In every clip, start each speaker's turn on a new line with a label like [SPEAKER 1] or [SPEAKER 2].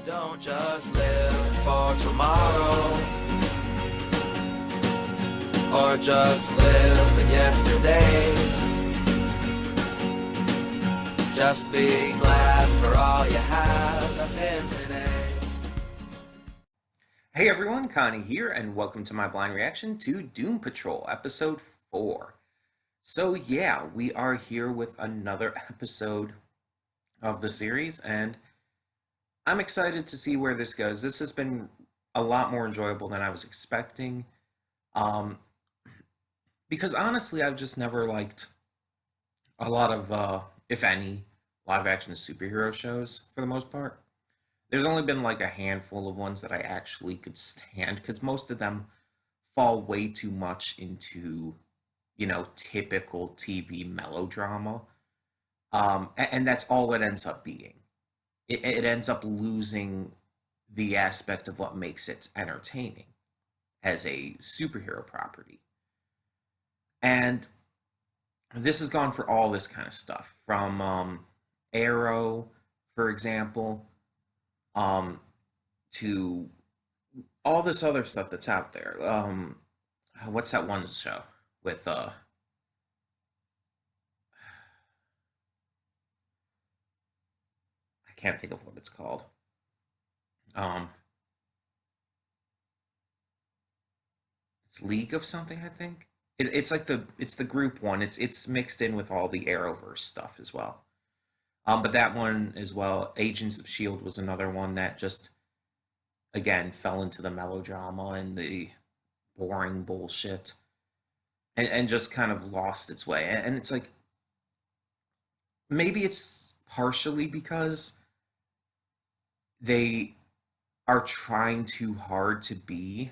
[SPEAKER 1] Don't just live for tomorrow, or just live in yesterday. Just be glad for all you have that's in today.
[SPEAKER 2] Hey everyone, Connie here, and welcome to my blind reaction to Doom Patrol, episode 4. So yeah, we are here with another episode of the series, and I'm excited to see where this goes. This has been a lot more enjoyable than I was expecting, um, because honestly, I've just never liked a lot of, if any, live-action superhero shows for the most part. There's only been like a handful of ones that I actually could stand because most of them fall way too much into, typical TV melodrama. And that's all it ends up being. It ends up losing the aspect of what makes it entertaining as a superhero property. And this has gone for all this kind of stuff from Arrow, for example, um, to all this other stuff that's out there. What's that one show with I can't think of what it's called. Um, it's League of something, I think. It's like the group one. It's mixed in with all the Arrowverse stuff as well. But that one as well, Agents of Shield was another one that just again fell into the melodrama and the boring bullshit and just kind of lost its way. And it's like maybe it's partially because they are trying too hard to be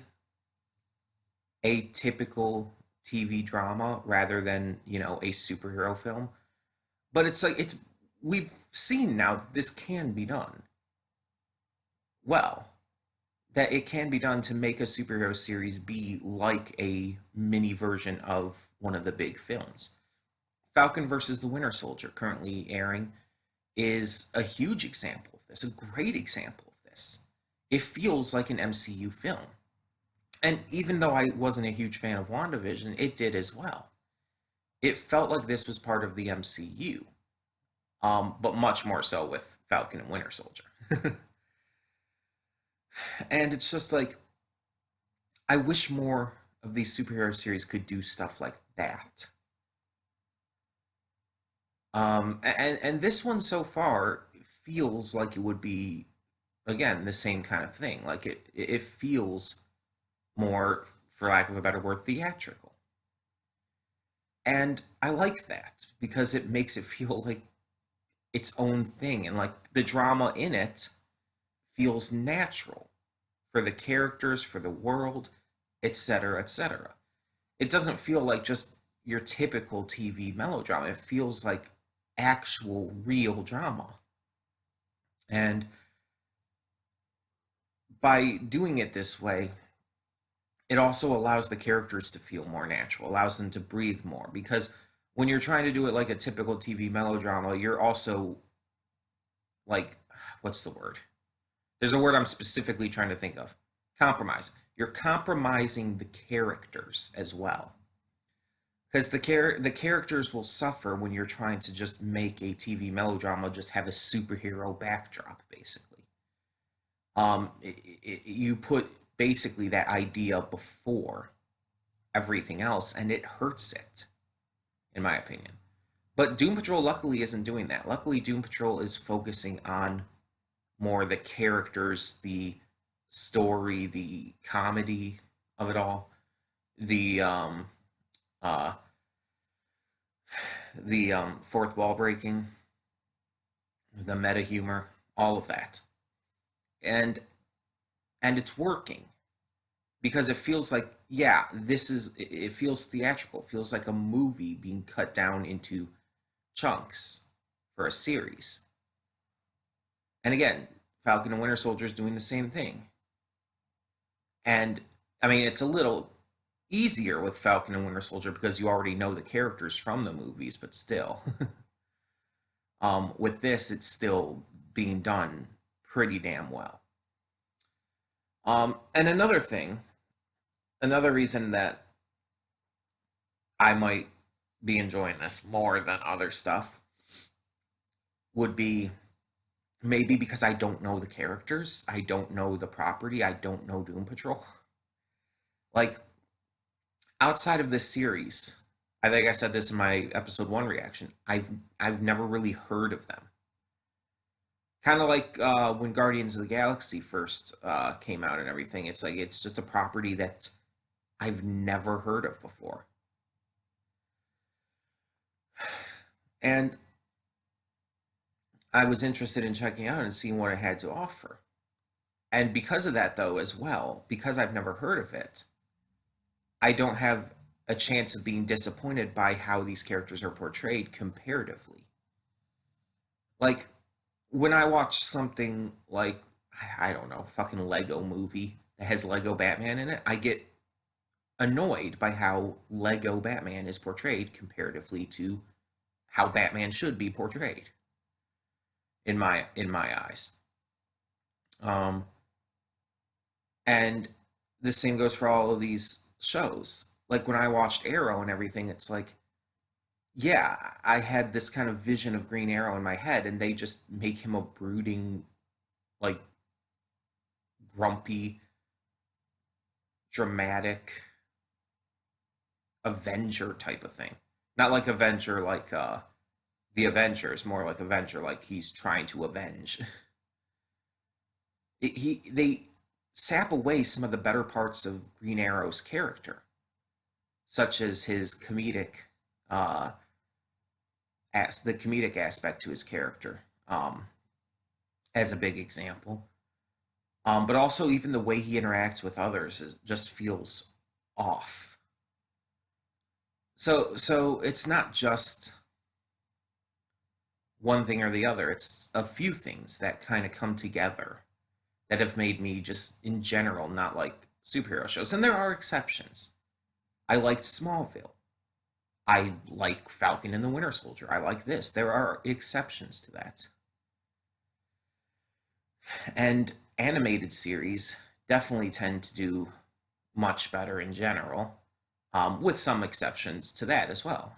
[SPEAKER 2] a typical TV drama rather than, a superhero film. But it's like we've seen now that this can be done well. That it can be done to make a superhero series be like a mini version of one of the big films. Falcon versus the Winter Soldier, currently airing, is a huge example of this, a great example of this. It feels like an MCU film. And even though I wasn't a huge fan of WandaVision, it did as well. It felt like this was part of the MCU, but much more so with Falcon and Winter Soldier. And it's just like, I wish more of these superhero series could do stuff like that. And this one so far feels like it would be, again, the same kind of thing. Like it feels more, for lack of a better word, theatrical. And I like that because it makes it feel like its own thing, and like the drama in it feels natural for the characters, for the world, etc., etc. It doesn't feel like just your typical TV melodrama. It feels like actual real drama. And by doing it this way, it also allows the characters to feel more natural, allows them to breathe more. Because when you're trying to do it like a typical TV melodrama, you're also like, what's the word? There's a word I'm specifically trying to think of. Compromise. You're compromising the characters as well. Because the characters will suffer when you're trying to just make a TV melodrama just have a superhero backdrop, basically. You put basically that idea before everything else, and it hurts it, in my opinion. But Doom Patrol luckily isn't doing that. Luckily, Doom Patrol is focusing on more the characters, the story, the comedy of it all, the uh, fourth wall breaking, the meta humor, all of that, and it's working because it feels like, yeah, it feels theatrical, it feels like a movie being cut down into chunks for a series. And again, Falcon and Winter Soldier is doing the same thing. And I mean, it's a little easier with Falcon and Winter Soldier because you already know the characters from the movies, but still. With this, it's still being done pretty damn well. And another reason that I might be enjoying this more than other stuff would be maybe because I don't know the characters, I don't know the property, I don't know Doom Patrol. Like, outside of this series, I think I said this in my episode 1 reaction, I've never really heard of them. Kind of like when Guardians of the Galaxy first came out and everything. It's like it's just a property that I've never heard of before. And I was interested in checking out and seeing what it had to offer. And because of that, though, as well, because I've never heard of it, I don't have a chance of being disappointed by how these characters are portrayed comparatively. Like, when I watch something like, I don't know, fucking Lego movie that has Lego Batman in it, I get annoyed by how Lego Batman is portrayed comparatively to how Batman should be portrayed in my eyes. Um, and the same goes for all of these shows. Like when I watched Arrow and everything, it's like, yeah, I had this kind of vision of Green Arrow in my head, and they just make him a brooding, like grumpy, dramatic Avenger type of thing. Not like Avenger like the Avengers, more like Avenger like he's trying to avenge. They sap away some of the better parts of Green Arrow's character, such as his comedic as the comedic aspect to his character, as a big example. But also even the way he interacts with others just feels off. So it's not just one thing or the other. It's a few things that kind of come together that have made me just in general not like superhero shows. And there are exceptions. I liked Smallville. I like Falcon and the Winter Soldier. I like this. There are exceptions to that. And animated series definitely tend to do much better in general, with some exceptions to that as well.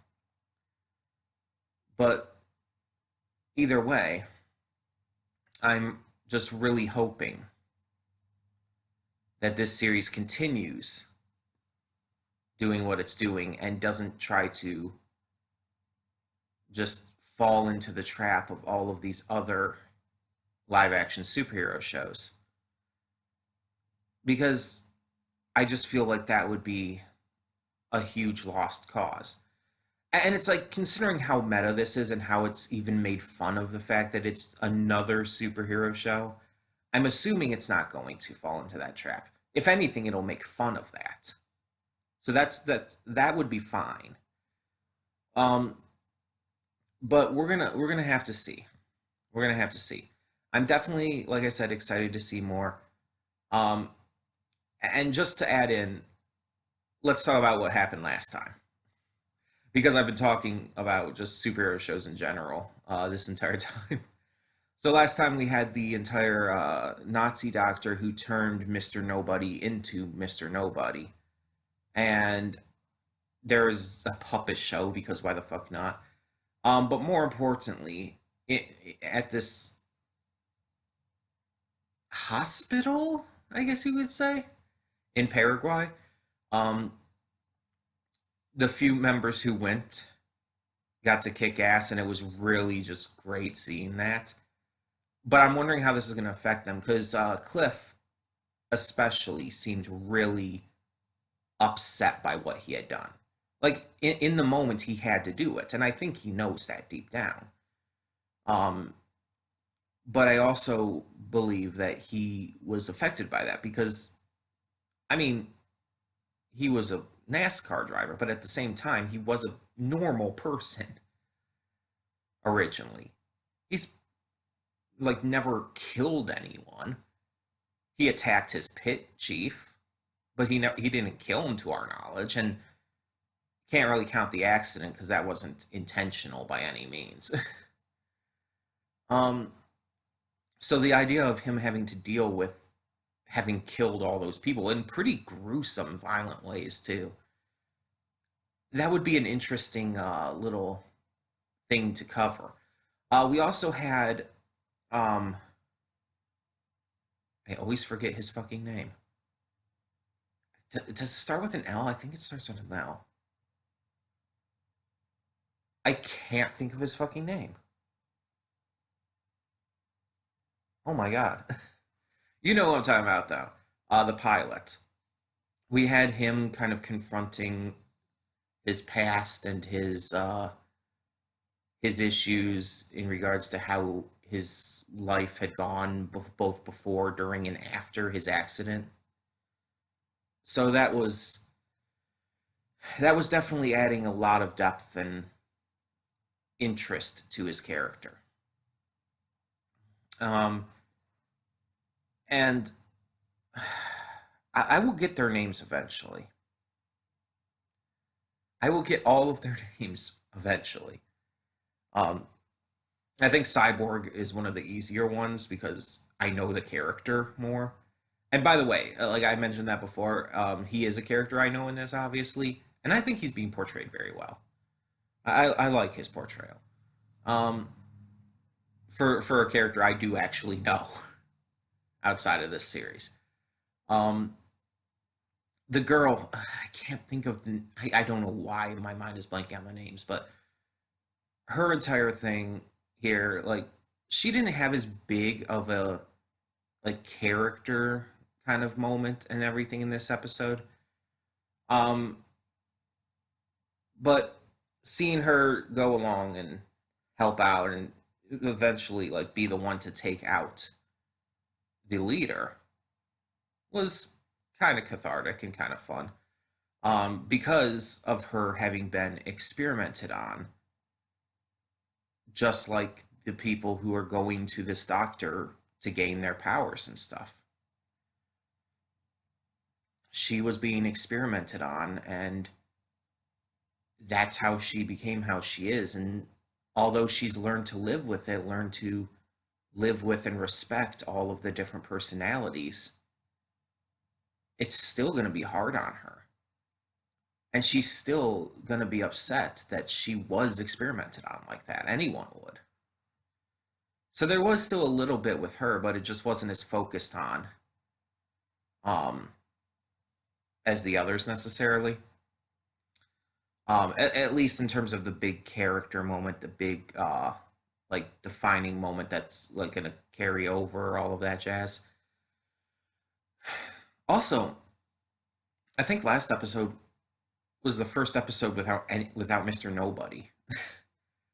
[SPEAKER 2] But either way, I'm just really hoping that this series continues doing what it's doing and doesn't try to just fall into the trap of all of these other live action superhero shows. Because I just feel like that would be a huge lost cause. And it's like, considering how meta this is and how it's even made fun of the fact that it's another superhero show, I'm assuming it's not going to fall into that trap. If anything, it'll make fun of that. So that would be fine. Um, but we're gonna have to see. We're gonna have to see. I'm definitely, like I said, excited to see more. Um, and just to add in, let's talk about what happened last time, because I've been talking about just superhero shows in general this entire time. So last time we had the entire Nazi doctor who turned Mr. Nobody into Mr. Nobody, and there's a puppet show because why the fuck not? But more importantly, at this hospital, I guess you would say, in Paraguay, um, the few members who went got to kick ass, and it was really just great seeing that. But I'm wondering how this is going to affect them because Cliff, especially, seemed really upset by what he had done. Like in the moment, he had to do it, and I think he knows that deep down. Um, but I also believe that he was affected by that because, I mean, he was a NASCAR driver, but at the same time, he was a normal person originally. He's like never killed anyone. He attacked his pit chief, but he didn't kill him to our knowledge, and can't really count the accident because that wasn't intentional by any means. um, so the idea of him having to deal with having killed all those people in pretty gruesome, violent ways too. That would be an interesting little thing to cover. We also had, um, I always forget his fucking name. Does it start with an L? I think it starts with an L. I can't think of his fucking name. Oh my god. You know what I'm talking about, though. The pilot. We had him kind of confronting his past and his issues in regards to how his life had gone both before, during, and after his accident. So that was definitely adding a lot of depth and interest to his character. Um, and I will get their names eventually. I will get all of their names eventually. Um, I think Cyborg is one of the easier ones because I know the character more. And by the way, like I mentioned that before, he is a character I know in this, obviously, and I think he's being portrayed very well. I like his portrayal. Um, for a character I do actually know outside of this series. Um, the girl, I can't think of the. I don't know why my mind is blanking on the names, but her entire thing here, like, she didn't have as big of a like character kind of moment and everything in this episode. Um, but seeing her go along and help out and eventually like be the one to take out the leader was kind of cathartic and kind of fun. Because of her having been experimented on, just like the people who are going to this doctor to gain their powers and stuff. She was being experimented on, and that's how she became how she is. And although she's learned to live with it, learned to live with and respect all of the different personalities, it's still going to be hard on her. And she's still going to be upset that she was experimented on like that. Anyone would. So there was still a little bit with her, but it just wasn't as focused on um, as the others necessarily. At least in terms of the big character moment, the big like defining moment that's like gonna carry over all of that jazz. Also, I think last episode was the first episode without Mr. Nobody.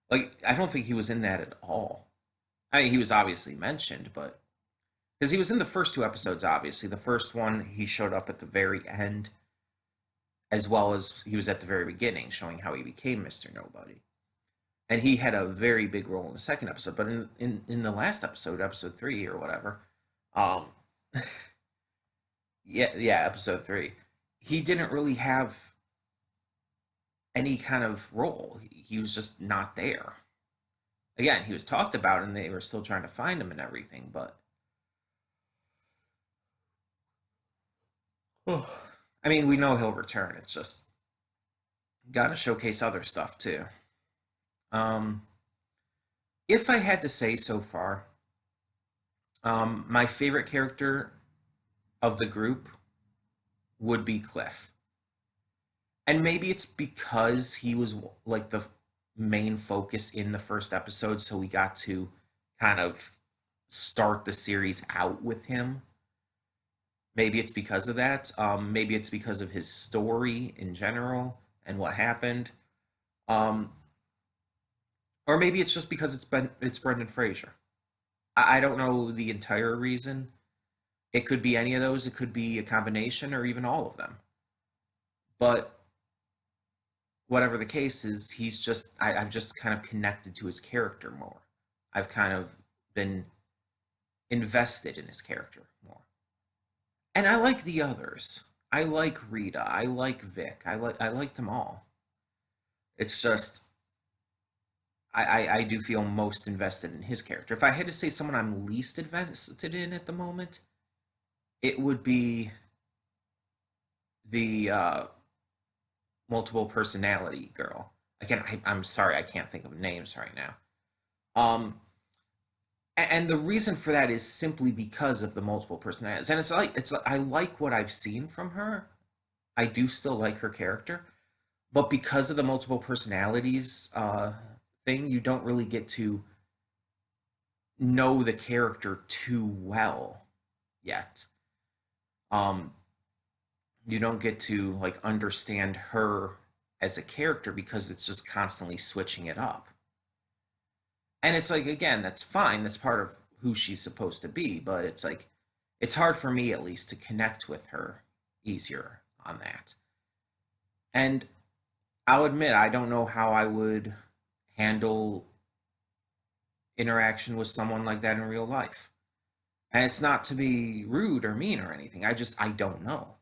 [SPEAKER 2] Like, I don't think he was in that at all. I mean, he was obviously mentioned, but because he was in the first two episodes, obviously. The first one, he showed up at the very end, as well as he was at the very beginning, showing how he became Mr. Nobody. And he had a very big role in the second episode. But in the last episode, episode 3 or whatever, um, yeah, episode 3, he didn't really have any kind of role. He was just not there. Again, he was talked about, and they were still trying to find him and everything. But I mean, we know he'll return. It's just got to showcase other stuff too. Um, if I had to say so far, my favorite character of the group would be Cliff. And maybe it's because he was like the main focus in the first episode, so we got to kind of start the series out with him. Maybe it's because of that. Maybe it's because of his story in general and what happened. Um, or maybe it's just because it's Brendan Fraser. I don't know the entire reason. It could be any of those. It could be a combination or even all of them. But whatever the case is, I've just kind of connected to his character more. I've kind of been invested in his character more. And I like the others. I like Rita. I like Vic. I like them all. It's just I do feel most invested in his character. If I had to say someone I'm least invested in at the moment, it would be the multiple personality girl. Again, I'm sorry, I can't think of names right now. Um, and the reason for that is simply because of the multiple personalities. And it's like I like what I've seen from her. I do still like her character, but because of the multiple personalities thing, you don't really get to know the character too well yet. Um, you don't get to like understand her as a character because it's just constantly switching it up. And it's like again, that's fine. That's part of who she's supposed to be, but it's like it's hard for me at least to connect with her easier on that. And I'll admit I don't know how I would handle interaction with someone like that in real life. And it's not to be rude or mean or anything. I don't know.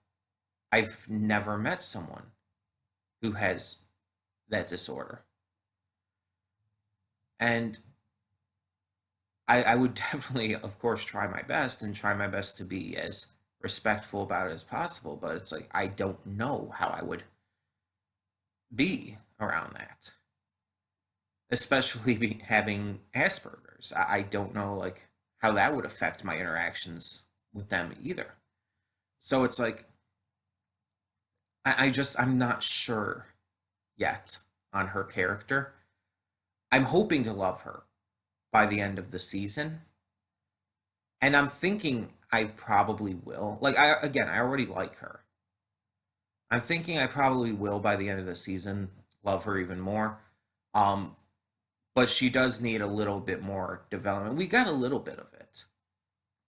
[SPEAKER 2] I've never met someone who has that disorder. And I would definitely, of course, try my best and try my best to be as respectful about it as possible. But it's like, I don't know how I would be around that, especially having Asperger's. I don't know, like, how that would affect my interactions with them either. So it's like, I'm not sure yet on her character. I'm hoping to love her by the end of the season. And I'm thinking I probably will. Like I already like her. I'm thinking I probably will by the end of the season love her even more. Um, but she does need a little bit more development. We got a little bit of it.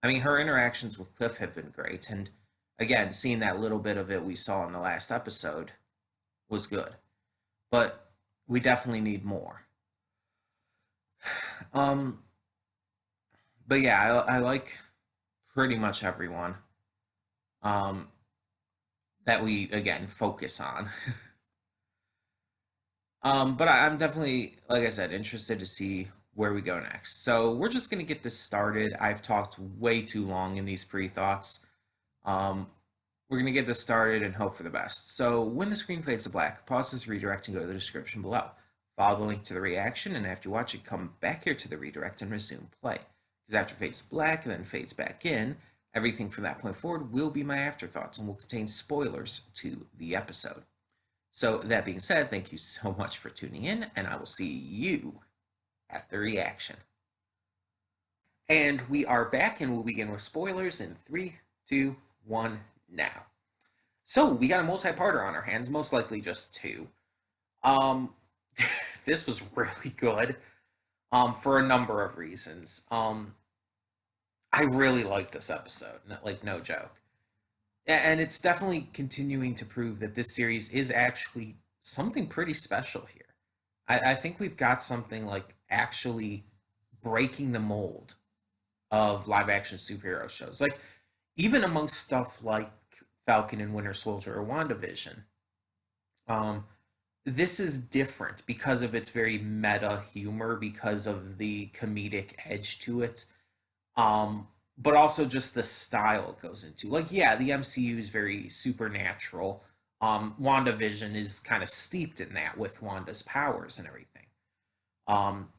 [SPEAKER 2] I mean, her interactions with Cliff have been great, and again, seeing that little bit of it we saw in the last episode was good. But we definitely need more. Um, but yeah, I like pretty much everyone um, that we again focus on. But I'm definitely, like I said, interested to see where we go next. So we're just gonna get this started. I've talked way too long in these pre-thoughts. Um, we're gonna get this started and hope for the best. So when the screen fades to black, pause this redirect and go to the description below. Follow the link to the reaction, and after you watch it, come back here to the redirect and resume play. Because after it fades to black and then fades back in, everything from that point forward will be my afterthoughts and will contain spoilers to the episode. So, that being said, thank you so much for tuning in, and I will see you at the reaction. And we are back, and we'll begin with spoilers in 3, 2, 1, now. So, we got a multi parter on our hands, most likely just two. Um, this was really good for a number of reasons. I really liked this episode, like, no joke. And it's definitely continuing to prove that this series is actually something pretty special here. I think we've got something like actually breaking the mold of live action superhero shows. Like, even amongst stuff like Falcon and Winter Soldier or WandaVision, um, this is different because of its very meta humor, because of the comedic edge to it. But also just the style it goes into. Like, yeah, the MCU is very supernatural. WandaVision is kind of steeped in that with Wanda's powers and everything. Um,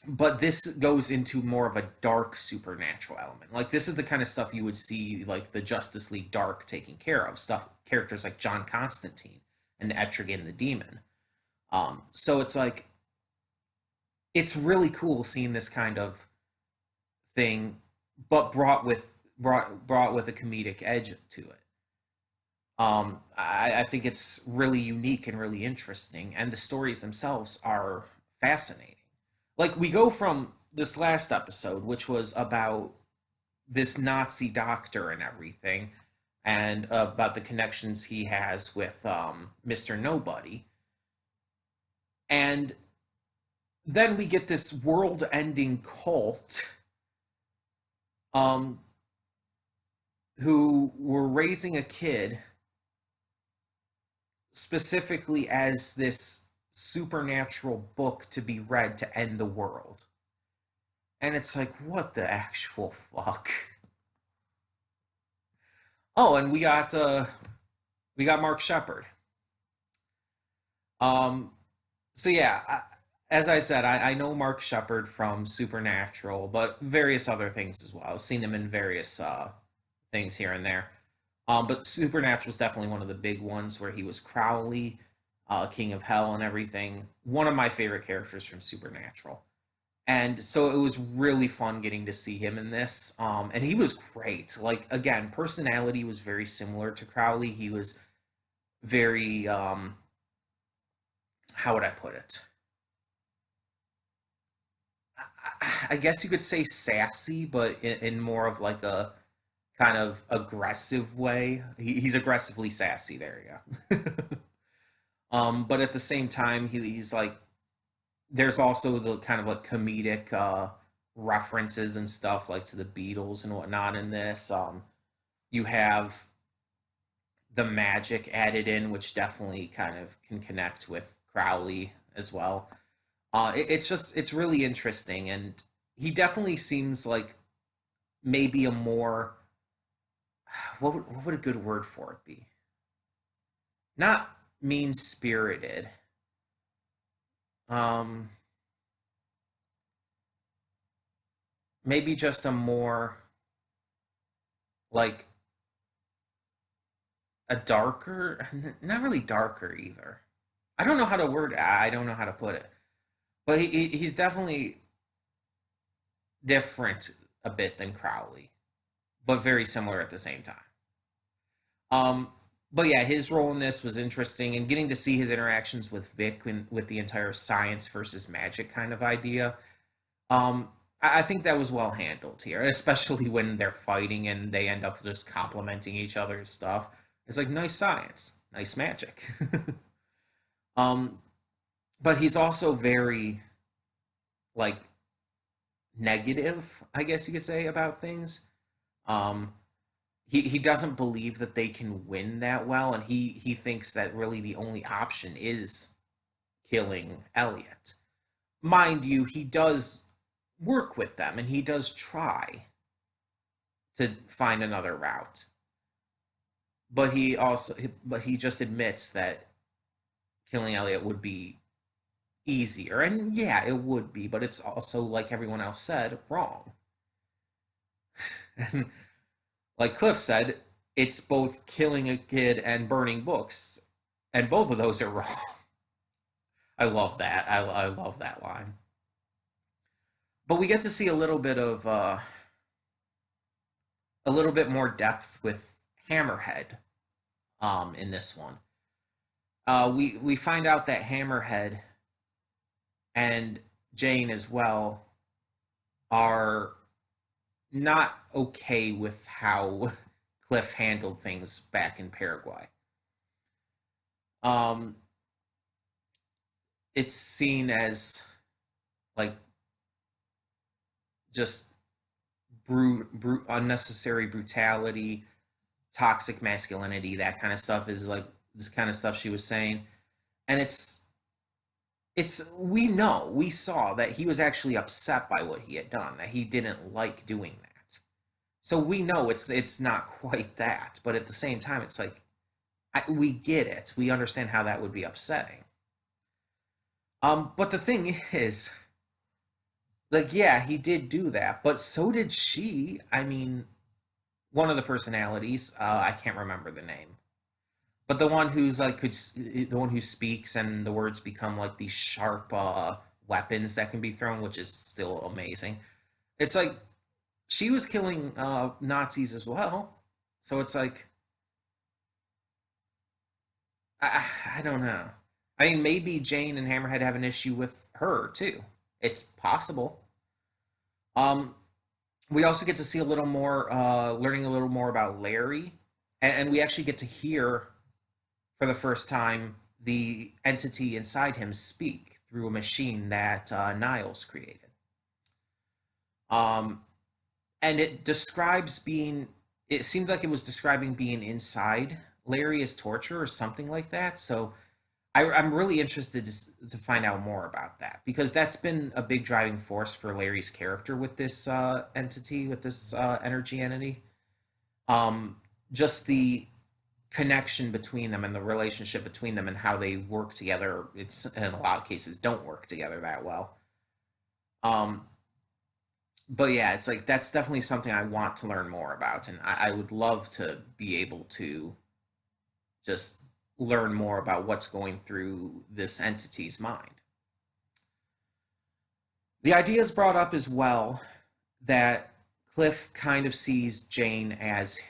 [SPEAKER 2] but this goes into more of a dark supernatural element. Like, this is the kind of stuff you would see like the Justice League Dark taking care of stuff. Characters like John Constantine and Etrigan the Demon. So it's like it's really cool seeing this kind of thing, but brought with a comedic edge to it. I think it's really unique and really interesting, and the stories themselves are fascinating. Like, we go from this last episode, which was about this Nazi doctor and everything, and about the connections he has with Mr. Nobody, and then we get this world-ending cult um, who were raising a kid specifically as this supernatural book to be read to end the world. And it's like, what the actual fuck? Oh, and we got Mark Shepard. Um, so yeah, as I said, I know Mark Shepard from Supernatural, but various other things as well. I've seen him in various things here and there. But Supernatural is definitely one of the big ones where he was Crowley, King of Hell, and everything. One of my favorite characters from Supernatural. And so it was really fun getting to see him in this. And he was great. Like, again, personality was very similar to Crowley. He was very, how would I put it? I guess you could say sassy, but in more of like a kind of aggressive way. He's aggressively sassy. There you go. But at the same time, he's like there's also the kind of like comedic references and stuff like to the Beatles and whatnot in this. You have the magic added in, which definitely kind of can connect with Crowley as well. It's really interesting, and he definitely seems like maybe a more what would a good word for it be? Not mean spirited. Um, Maybe just a more like a darker, not really darker either. I don't know how to word. I don't know how to put it, but he's definitely different a bit than Crowley, but very similar at the same time. Um, but yeah, his role in this was interesting, and getting to see his interactions with Vic and with the entire science versus magic kind of idea. Um, I think that was well handled here, especially when they're fighting and they end up just complimenting each other's stuff. It's like nice science, nice magic. um, but he's also very like negative, I guess you could say, about things. Um, he doesn't believe that they can win that well, and he thinks that really the only option is killing Elliot. Mind you, he does work with them and he does try to find another route, but he just admits that killing Elliot would be easier, and yeah, it would be, but it's also, like everyone else said, wrong. And like Cliff said, it's both killing a kid and burning books, and both of those are wrong. I love that. I love that line. But we get to see a little bit more depth with Hammerhead in this one. We find out that Hammerhead and Jane as well are not okay with how Cliff handled things back in Paraguay. Um, it's seen as like just unnecessary brutality, toxic masculinity, that kind of stuff is like this kind of stuff she was saying, and we saw that he was actually upset by what he had done, that he didn't like doing that. So we know it's not quite that, but at the same time, it's like we get it. We understand how that would be upsetting. But the thing is, like, yeah, he did do that, but so did she. I mean, one of the personalities, I can't remember the name, but the one who's like the one who speaks and the words become like these sharp weapons that can be thrown, which is still amazing. It's like she was killing Nazis as well, so it's like I don't know. I mean, maybe Jane and Hammerhead have an issue with her too. It's possible. Um, we also get to see a little more, learning a little more about Larry, and we actually get to hear for the first time the entity inside him speak through a machine that Niles created. Um, and it describes being. It seemed like it was describing being inside Larry as torture or something like that. So I'm really interested to find out more about that because that's been a big driving force for Larry's character with this entity, with this energy entity. Um, just the connection between them and the relationship between them and how they work together. It's in a lot of cases don't work together that well. Um, but yeah, it's like that's definitely something I want to learn more about, and I would love to be able to just learn more about what's going through this entity's mind. The idea is brought up as well that Cliff kind of sees Jane as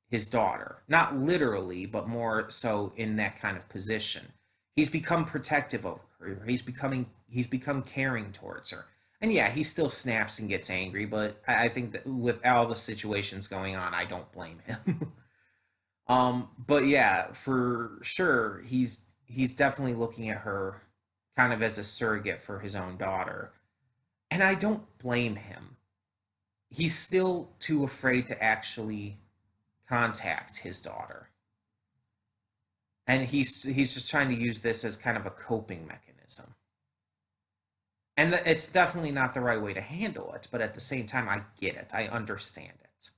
[SPEAKER 2] his daughter, not literally, but more so in that kind of position. He's become protective of her. He's become caring towards her. And yeah, he still snaps and gets angry, but I think that with all the situations going on, I don't blame him. But yeah, for sure, he's definitely looking at her kind of as a surrogate for his own daughter. And I don't blame him. He's still too afraid to actually contact his daughter. And he's just trying to use this as kind of a coping mechanism. And it's definitely not the right way to handle it, but at the same time I get it. I understand it.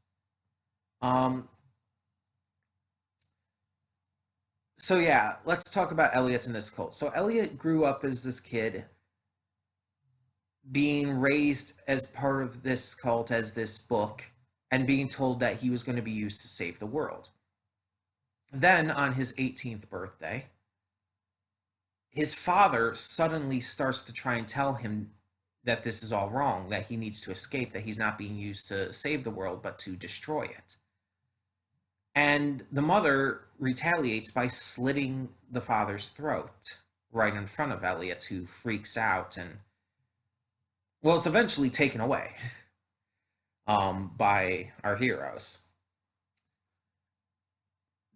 [SPEAKER 2] Um so yeah, let's talk about Elliot in this cult. So Elliot grew up as this kid being raised as part of this cult, as this book, and being told that he was going to be used to save the world. Then, on his 18th birthday, his father suddenly starts to try and tell him that this is all wrong, that he needs to escape, that he's not being used to save the world, but to destroy it. And the mother retaliates by slitting the father's throat right in front of Elliot, who freaks out and, well, it's eventually taken away by our heroes.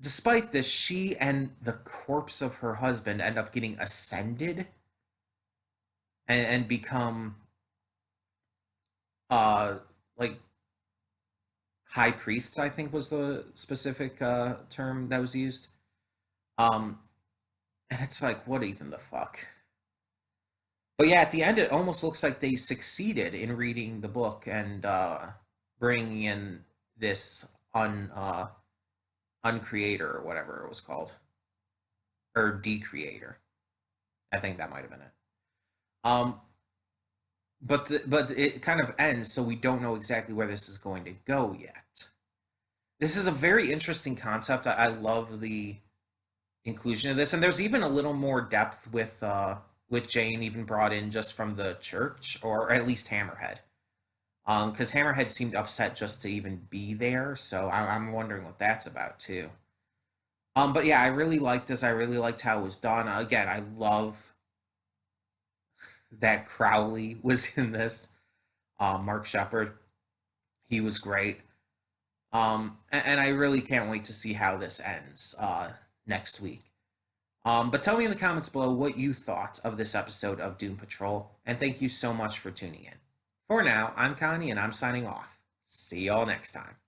[SPEAKER 2] Despite this, she and the corpse of her husband end up getting ascended and become like high priests, I think was the specific term that was used. Um, and it's like, what even the fuck? But yeah, at the end, it almost looks like they succeeded in reading the book and bringing in this uncreator or whatever it was called, or decreator. I think that might have been it. Um, but it kind of ends, so we don't know exactly where this is going to go yet. This is a very interesting concept. I love the inclusion of this, and there's even a little more depth with Jane even brought in just from the church, or at least Hammerhead. Because Hammerhead seemed upset just to even be there, so I'm wondering what that's about too. But yeah, I really liked this. I really liked how it was done. Again, I love that Crowley was in this. Mark Shepard, he was great. And I really can't wait to see how this ends next week. But tell me in the comments below what you thought of this episode of Doom Patrol, and thank you so much for tuning in. For now, I'm Connie, and I'm signing off. See y'all next time.